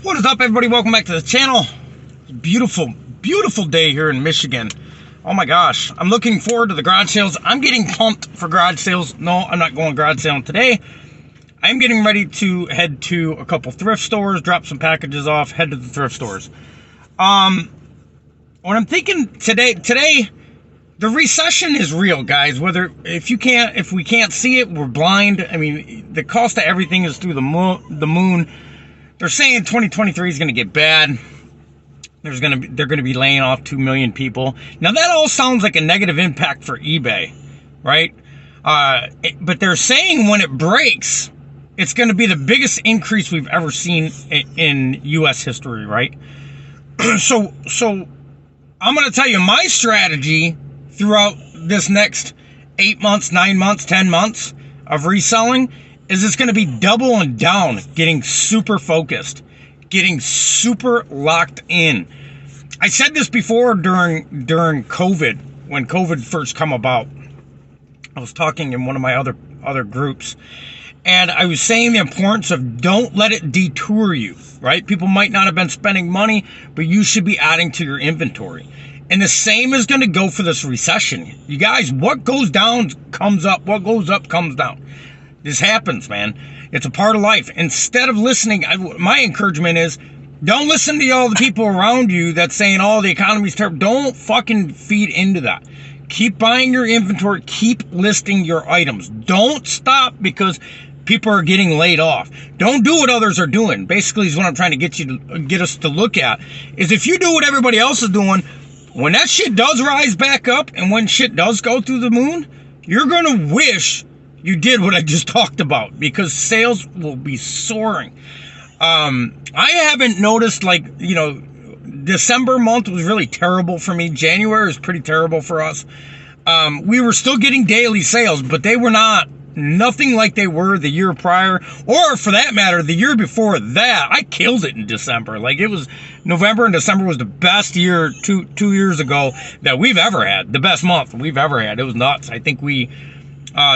What is up, everybody? Welcome back to the channel. Beautiful, beautiful day here in Michigan. Oh my gosh, I'm looking forward to the garage sales. I'm getting pumped for garage sales. No, I'm not going garage sale today. I'm getting ready to head to a couple thrift stores, drop some packages off, head to the thrift stores. What I'm thinking today, the recession is real, guys. If we can't see it, we're blind. I mean, the cost of everything is through the moon. They're saying 2023 is going to get bad. They're going to be laying off 2 million people. Now that all sounds like a negative impact for eBay, right? But they're saying when it breaks, it's going to be the biggest increase we've ever seen in U.S. history, right? So I'm going to tell you my strategy throughout this next 8 months, 9 months, 10 months of reselling is it's going to be double and down, getting super focused, getting super locked in. I said this before during COVID, when COVID first come about. I was talking in one of my other groups, and I was saying the importance of don't let it detour you, right? People might not have been spending money, but you should be adding to your inventory. And the same is going to go for this recession. You guys, what goes down comes up. What goes up comes down. This happens, man. It's a part of life. Instead of listening, my encouragement is don't listen to all the people around you that's saying, oh, the economy's terrible. Don't fucking feed into that. Keep buying your inventory. Keep listing your items. Don't stop because people are getting laid off. Don't do what others are doing. Basically, is what I'm trying to get us to look at. Is if you do what everybody else is doing, when that shit does rise back up and when shit does go through the moon, you're going to wish you did what I just talked about because sales will be soaring. I haven't noticed, December month was really terrible for me. January was pretty terrible for us. We were still getting daily sales, but they were nothing like they were the year prior, or for that matter, the year before that. I killed it in December. It was November and December was the best year two years ago that we've ever had. The best month we've ever had. It was nuts. I think we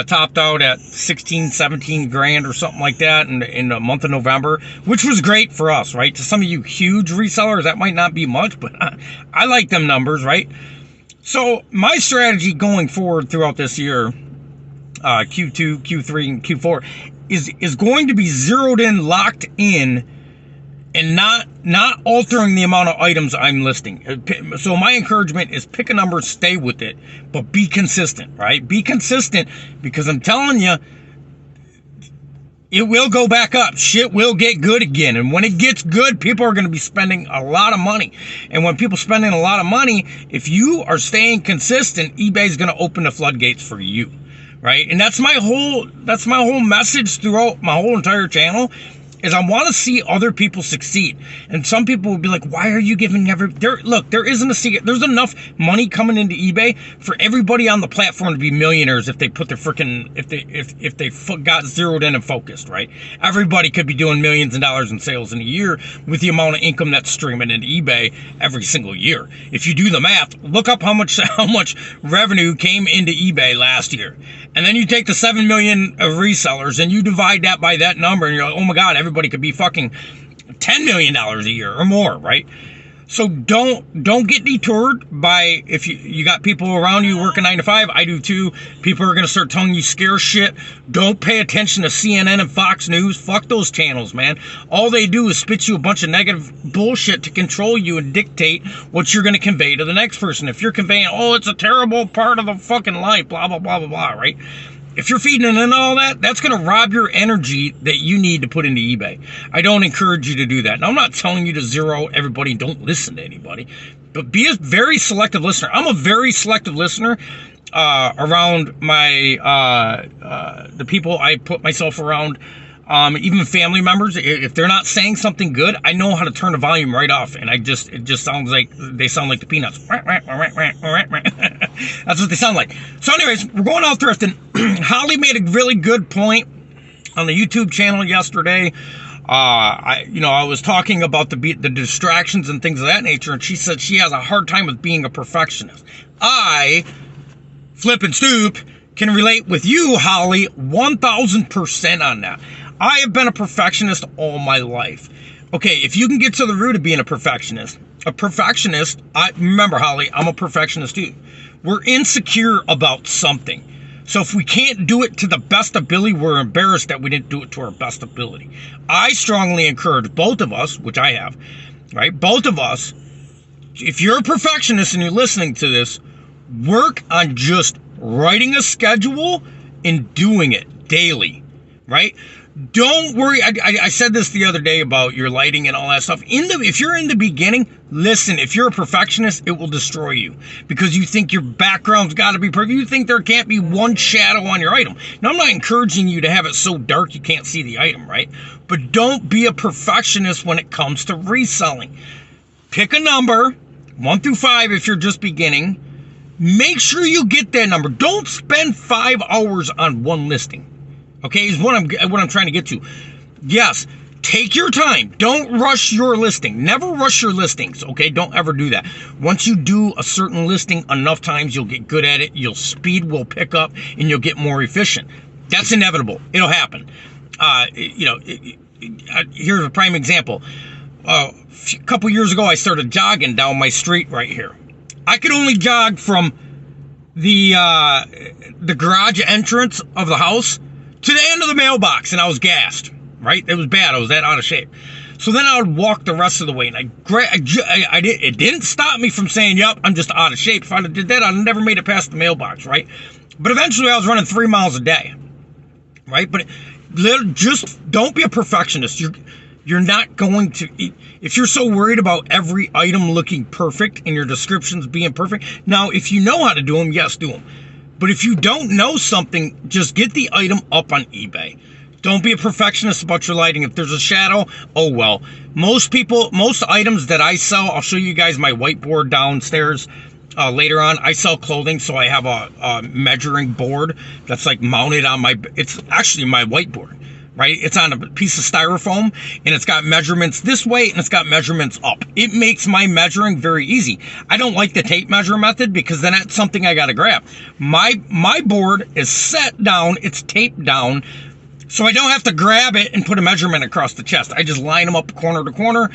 topped out at 16, 17 grand or something like that in the month of November, which was great for us, right? To some of you huge resellers, that might not be much, but I like them numbers, right? So my strategy going forward throughout this year, Q2, Q3, and Q4 is going to be zeroed in, locked in, and not altering the amount of items I'm listing. So my encouragement is pick a number, stay with it, but be consistent, right? Be consistent because I'm telling you, it will go back up. Shit will get good again. And when it gets good, people are going to be spending a lot of money. And when people spending a lot of money, if you are staying consistent, eBay is going to open the floodgates for you. Right? And that's my whole message throughout my whole entire channel is I want to see other people succeed. And some people will be like, why are you giving look, there isn't a secret. There's enough money coming into eBay for everybody on the platform to be millionaires if they put their freaking, if they got zeroed in and focused, right? Everybody could be doing millions of dollars in sales in a year with the amount of income that's streaming into eBay every single year. If you do the math, look up how much revenue came into eBay last year. And then you take the 7 million of resellers and you divide that by that number and you're like, oh my God, everybody could be fucking $10 million a year or more, right? So don't get detoured by if you got people around you working 9 to 5. I do too. People are going to start telling you scare shit. Don't pay attention to CNN and Fox News. Fuck those channels, man. All they do is spit you a bunch of negative bullshit to control you and dictate what you're going to convey to the next person. If you're conveying, oh, it's a terrible part of the fucking life, blah, blah, blah, blah, blah, right? If you're feeding in all that, that's going to rob your energy that you need to put into eBay. I don't encourage you to do that. Now, I'm not telling you to zero everybody and don't listen to anybody, but be a very selective listener. I'm a very selective listener around my the people I put myself around. Even family members, if they're not saying something good, I know how to turn the volume right off, and it just sounds like they sound like the Peanuts. That's what they sound like. So anyways, we're going out thrifting. Holly made a really good point on the YouTube channel yesterday. I was talking about the distractions and things of that nature, and she said she has a hard time with being a perfectionist. I, Flip and Stoop, can relate with you, Holly, 1,000% on that. I have been a perfectionist all my life. Okay, if you can get to the root of being a perfectionist, remember, Holly, I'm a perfectionist too. We're insecure about something. So if we can't do it to the best ability, we're embarrassed that we didn't do it to our best ability. I strongly encourage both of us, which I have, right? Both of us, if you're a perfectionist and you're listening to this, work on just writing a schedule and doing it daily, right? Don't worry. I said this the other day about your lighting and all that stuff. If you're in the beginning, listen, if you're a perfectionist, it will destroy you because you think your background's got to be perfect. You think there can't be one shadow on your item. Now, I'm not encouraging you to have it so dark you can't see the item, right? But don't be a perfectionist when it comes to reselling. Pick a number, 1 through 5 if you're just beginning. Make sure you get that number. Don't spend 5 hours on one listing. Okay, is what I'm trying to get to. Yes, take your time. Don't rush your listing. Never rush your listings, okay? Don't ever do that. Once you do a certain listing enough times, you'll get good at it. Your speed will pick up, and you'll get more efficient. That's inevitable. It'll happen. Here's a prime example. A couple years ago, I started jogging down my street right here. I could only jog from the garage entrance of the house to the end of the mailbox, and I was gassed, right? It was bad. I was that out of shape. So then I would walk the rest of the way, and it didn't stop me from saying, yep, I'm just out of shape. If I did that, I'd never made it past the mailbox, right? But eventually I was running 3 miles a day, right? But just don't be a perfectionist. You're not going to, if you're so worried about every item looking perfect and your descriptions being perfect. Now, if you know how to do them, yes, do them. But if you don't know something, just get the item up on eBay. Don't be a perfectionist about your lighting. If there's a shadow, oh well. Most items that I sell, I'll show you guys my whiteboard downstairs later on. I sell clothing, so I have a measuring board that's like mounted on it's actually my whiteboard, right? It's on a piece of styrofoam, and it's got measurements this way, and it's got measurements up. It makes my measuring very easy. I don't like the tape measure method because then that's something I got to grab. My board is set down, it's taped down, so I don't have to grab it and put a measurement across the chest. I just line them up corner to corner,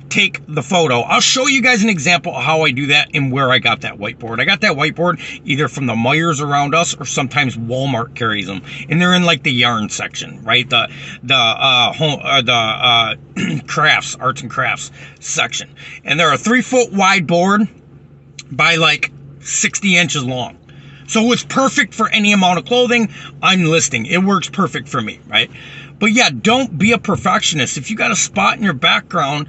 take the photo. I'll show you guys an example of how I do that and where I got that whiteboard. I got that whiteboard either from the Myers around us or sometimes Walmart carries them, and they're in like the yarn section, right? The crafts, arts and crafts section, and they're a 3-foot wide board by like 60 inches long. So it's perfect for any amount of clothing I'm listing. It works perfect for me, right? But yeah, don't be a perfectionist. If you got a spot in your background,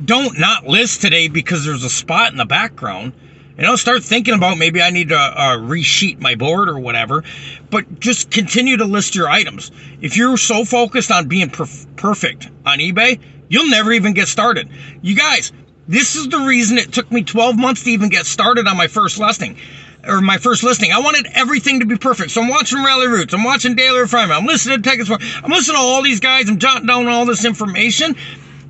don't not list today because there's a spot in the background. Start thinking about maybe I need to resheet my board or whatever. But just continue to list your items. If you're so focused on being perfect on eBay, you'll never even get started. You guys, this is the reason it took me 12 months to even get started on my first listing. I wanted everything to be perfect. So I'm watching Rally Roots. I'm watching Daily Refinement. I'm listening to Tech Explorer. I'm listening to all these guys. I'm jotting down all this information.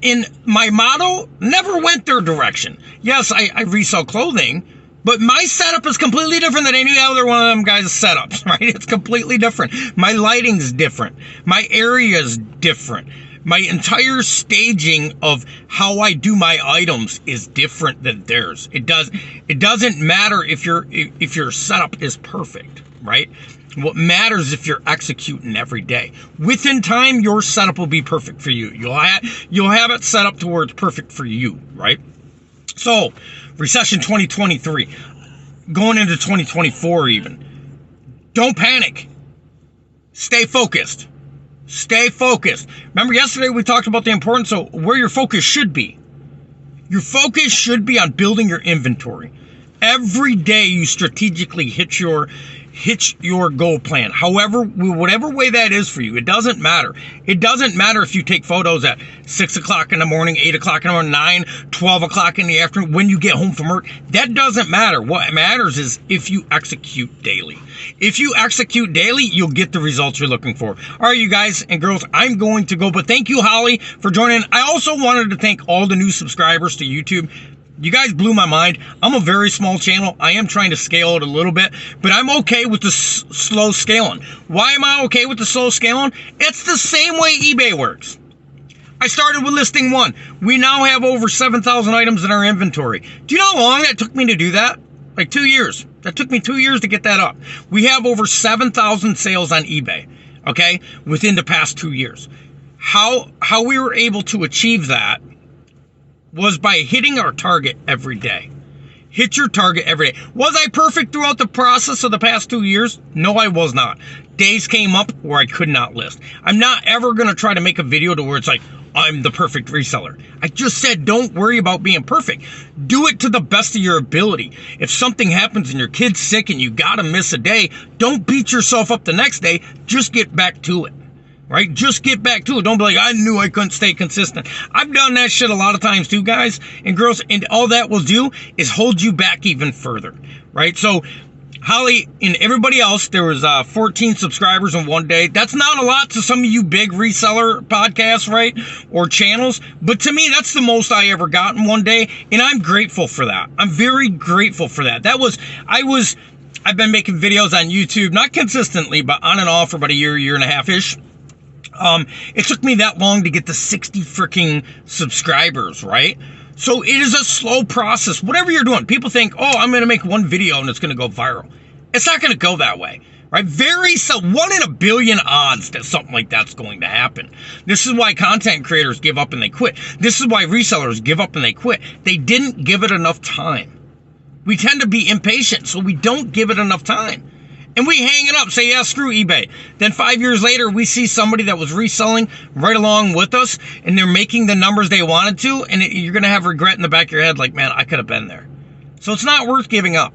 And my motto never went their direction. Yes, I resell clothing, but my setup is completely different than any other one of them guys' setups, right? It's completely different. My lighting's different. My area's different. My entire staging of how I do my items is different than theirs. It doesn't matter if your setup is perfect, right? What matters if you're executing every day. Within time, your setup will be perfect for you. You'll have it set up to where it's perfect for you, right? So, recession 2023, going into 2024 even. Don't panic. Stay focused. Stay focused. Remember yesterday we talked about the importance of where your focus should be. Your focus should be on building your inventory. Every day you strategically hit your goal plan. However, whatever way that is for you, it doesn't matter. It doesn't matter if you take photos at 6 o'clock in the morning, 8 o'clock in the morning, 9, 12 o'clock in the afternoon, when you get home from work. That doesn't matter. What matters is if you execute daily. If you execute daily, you'll get the results you're looking for. All right, you guys and girls, I'm going to go, but thank you, Holly, for joining. I also wanted to thank all the new subscribers to YouTube. You guys blew my mind. I'm a very small channel. I am trying to scale it a little bit, but I'm okay with the slow scaling. Why am I okay with the slow scaling? It's the same way eBay works. I started with listing 1. We now have over 7,000 items in our inventory. Do you know how long that took me to do that? Like 2 years. That took me 2 years to get that up. We have over 7,000 sales on eBay, okay, within the past 2 years. How we were able to achieve that was by hitting our target every day. Hit your target every day. Was I perfect throughout the process of the past 2 years? No, I was not. Days came up where I could not list. I'm not ever going to try to make a video to where it's like, I'm the perfect reseller. I just said, don't worry about being perfect. Do it to the best of your ability. If something happens and your kid's sick and you got to miss a day, don't beat yourself up the next day. Just get back to it. Right? Just get back to it. Don't be like, I knew I couldn't stay consistent. I've done that shit a lot of times too, guys and girls, and all that will do is hold you back even further. Right? So, Holly and everybody else, there was 14 subscribers in one day. That's not a lot to some of you big reseller podcasts, right? Or channels. But to me, that's the most I ever got in one day. And I'm grateful for that. I'm very grateful for that. I've been making videos on YouTube, not consistently, but on and off for about a year and a half-ish. It took me that long to get to 60 freaking subscribers, right? So it is a slow process. Whatever you're doing, people think, oh, I'm going to make one video and it's going to go viral. It's not going to go that way, right? 1 in a billion odds that something like that's going to happen. This is why content creators give up and they quit. This is why resellers give up and they quit. They didn't give it enough time. We tend to be impatient, so we don't give it enough time. And we hang it up, say, yeah, screw eBay. Then 5 years later, we see somebody that was reselling right along with us, and they're making the numbers they wanted to, and you're going to have regret in the back of your head, like, man, I could have been there. So it's not worth giving up.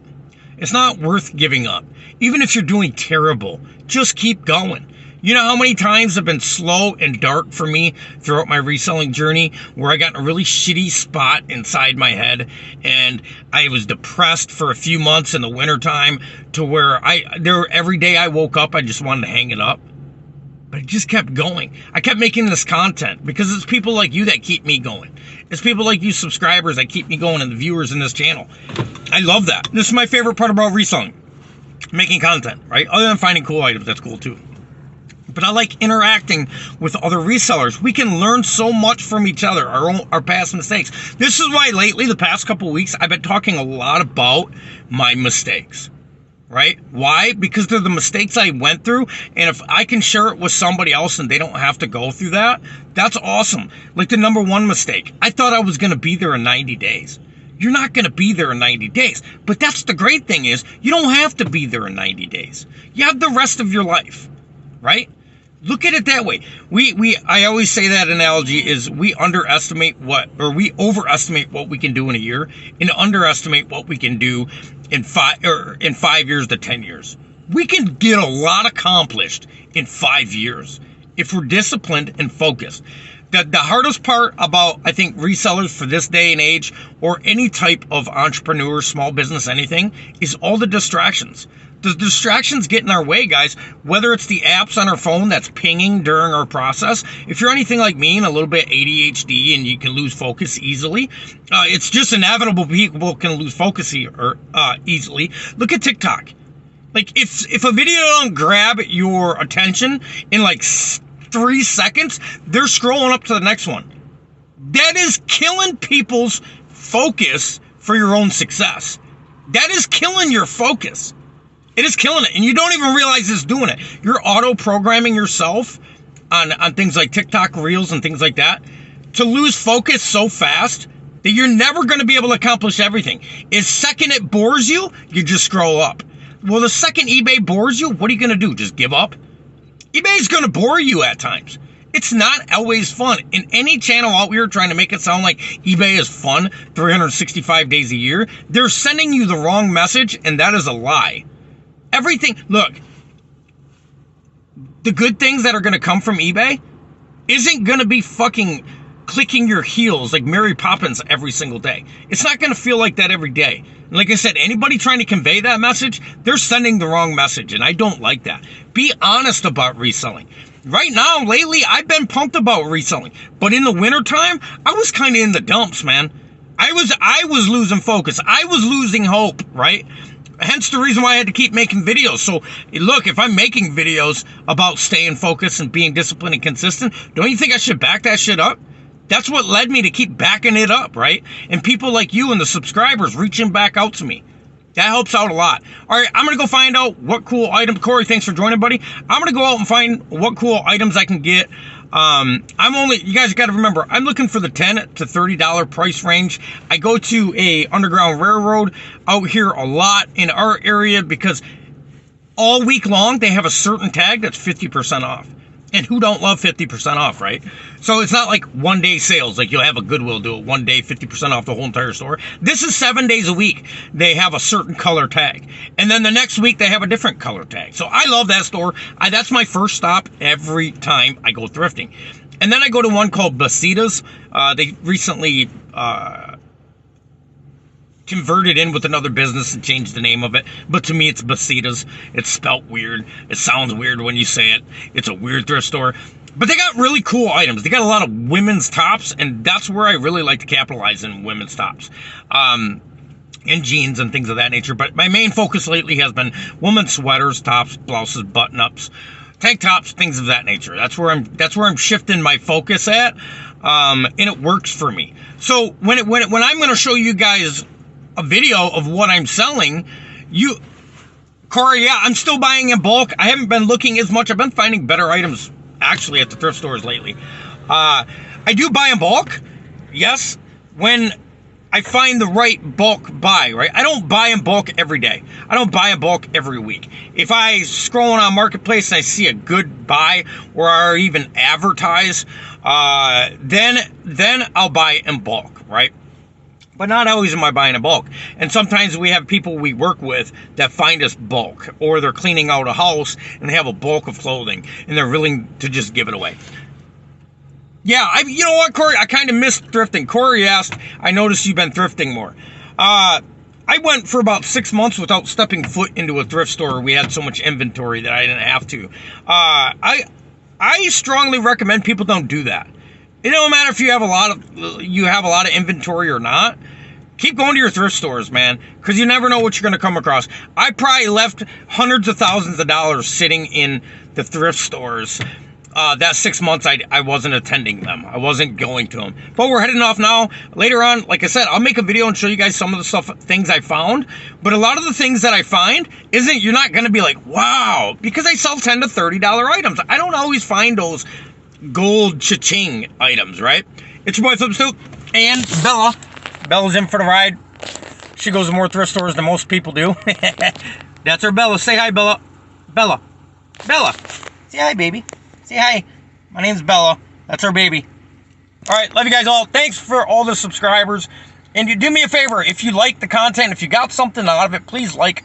It's not worth giving up. Even if you're doing terrible, just keep going. You know how many times have been slow and dark for me throughout my reselling journey where I got in a really shitty spot inside my head and I was depressed for a few months in the wintertime to where every day I woke up, I just wanted to hang it up. But I just kept going. I kept making this content because it's people like you that keep me going. It's people like you subscribers that keep me going and the viewers in this channel. I love that. This is my favorite part about reselling. Making content, right? Other than finding cool items, that's cool too. But I like interacting with other resellers. We can learn so much from each other, our past mistakes. This is why lately, the past couple of weeks, I've been talking a lot about my mistakes, right? Why? Because they're the mistakes I went through, and if I can share it with somebody else and they don't have to go through that, that's awesome. Like the number one mistake. I thought I was going to be there in 90 days. You're not going to be there in 90 days. But that's the great thing is, you don't have to be there in 90 days. You have the rest of your life, right? Look at it that way. I always say that analogy is we overestimate what we can do in a year and underestimate what we can do in 5 years to 10 years. We can get a lot accomplished in 5 years if we're disciplined and focused. The hardest part about, I think, resellers for this day and age or any type of entrepreneur, small business, anything, is all the distractions. The distractions get in our way, guys, whether it's the apps on our phone that's pinging during our process. If you're anything like me and a little bit ADHD and you can lose focus easily, it's just inevitable people can lose focus easily. Look at TikTok. Like, if a video don't grab your attention in like 3 seconds, they're scrolling up to the next one. That is killing people's focus for your own success. That is killing your focus. It is killing it, and you don't even realize it's doing it. You're auto-programming yourself on things like TikTok Reels and things like that to lose focus so fast that you're never going to be able to accomplish everything. The second it bores you, you just scroll up. Well, the second eBay bores you, what are you going to do? Just give up? eBay's going to bore you at times. It's not always fun. In any channel out here trying to make it sound like eBay is fun 365 days a year, they're sending you the wrong message, and that is a lie. Everything, look, the good things that are going to come from eBay isn't going to be fucking clicking your heels like Mary Poppins every single day. It's not going to feel like that every day. And like I said, anybody trying to convey that message, they're sending the wrong message, and I don't like that. Be honest about reselling. Right now, lately, I've been pumped about reselling, but in the wintertime, I was kind of in the dumps, man. I was losing focus. I was losing hope, right? hence the reason why I had to keep making videos. So look, if I'm making videos about staying focused and being disciplined and consistent, don't you think I should back that shit up? That's what led me to keep backing it up, right? And people like you and the subscribers reaching back out to me. That helps out a lot. All right, I'm going to go find out what cool items. Corey, thanks for joining, buddy. I'm going to go out and find what cool items I can get. You guys got to remember, I'm looking for the $10 to $30 price range. I go to a Underground Railroad out here a lot in our area because all week long they have a certain tag that's 50% off. And who don't love 50% off, right? So it's not like one day sales, like you'll have a Goodwill do it one day, 50% off the whole entire store. This is 7 days a week. They have a certain color tag. And then the next week they have a different color tag. So I love that store. That's my first stop every time I go thrifting. And then I go to one called Basitas. They recently converted in with another business and changed the name of it, but to me it's Basitas. It's spelt weird. It sounds weird when you say it. It's a weird thrift store, but they got really cool items. They got a lot of women's tops, and that's where I really like to capitalize in women's tops, and jeans and things of that nature. But my main focus lately has been women's sweaters, tops, blouses, button-ups, tank tops, things of that nature. That's where I'm shifting my focus at, and it works for me. So when I'm going to show you guys a video of what I'm selling, Corey, yeah, I'm still buying in bulk. I haven't been looking as much. I've been finding better items actually at the thrift stores lately. I do buy in bulk, yes, when I find the right bulk buy, right? I don't buy in bulk every day. I don't buy in bulk every week. If I scroll on Marketplace and I see a good buy or even advertise, then I'll buy in bulk, right? But not always am I buying in bulk. And sometimes we have people we work with that find us bulk, or they're cleaning out a house and they have a bulk of clothing and they're willing to just give it away. Yeah, you know what, Corey? I kind of missed thrifting. Corey asked, I noticed you've been thrifting more. I went for about 6 months without stepping foot into a thrift store. We had so much inventory that I didn't have to. I strongly recommend people don't do that. It don't matter if you have a lot of inventory or not. Keep going to your thrift stores, man, because you never know what you're going to come across. I probably left hundreds of thousands of dollars sitting in the thrift stores. That 6 months I wasn't attending them. I wasn't going to them. But we're heading off now. Later on, like I said, I'll make a video and show you guys some of the things I found. But a lot of the things that I find you're not going to be like, wow, because I sell $10 to $30 items. I don't always find those gold cha-ching items, right? It's your boy flippinstoop and Bella. Bella's in for the ride. She goes to more thrift stores than most people do. That's her Bella. Say hi, Bella. Bella. Bella. Say hi, baby. Say hi. My name's Bella. That's our baby. All right, love you guys all. Thanks for all the subscribers. And you do me a favor, if you like the content, if you got something out of it, please like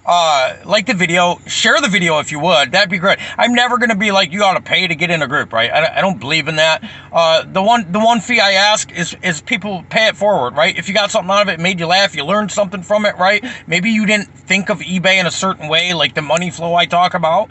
the video, share the video if you would. That'd be great. I'm never going to be like, you ought to pay to get in a group, right? I don't believe in that. The one fee I ask is people pay it forward, right? If you got something out of it, made you laugh, you learned something from it, right? Maybe you didn't think of eBay in a certain way, like the money flow I talk about.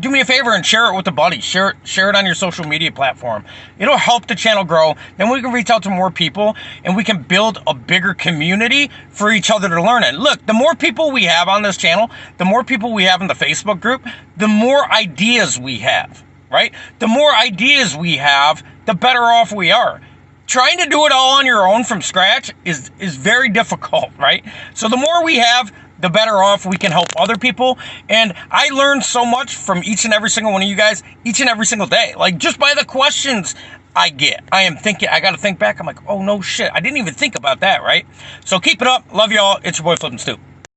Do me a favor and share it with a buddy. Share it on your social media platform. It'll help the channel grow. Then we can reach out to more people and we can build a bigger community for each other to learn in. Look, the more people we have on this channel, the more people we have in the Facebook group, the more ideas we have, right? The more ideas we have, the better off we are. Trying to do it all on your own from scratch is very difficult, right? So the more we have, the better off we can help other people. And I learn so much from each and every single one of you guys each and every single day. Like just by the questions I get. I got to think back. I'm like, oh no shit. I didn't even think about that, right? So keep it up. Love y'all. It's your boy flippinstoop.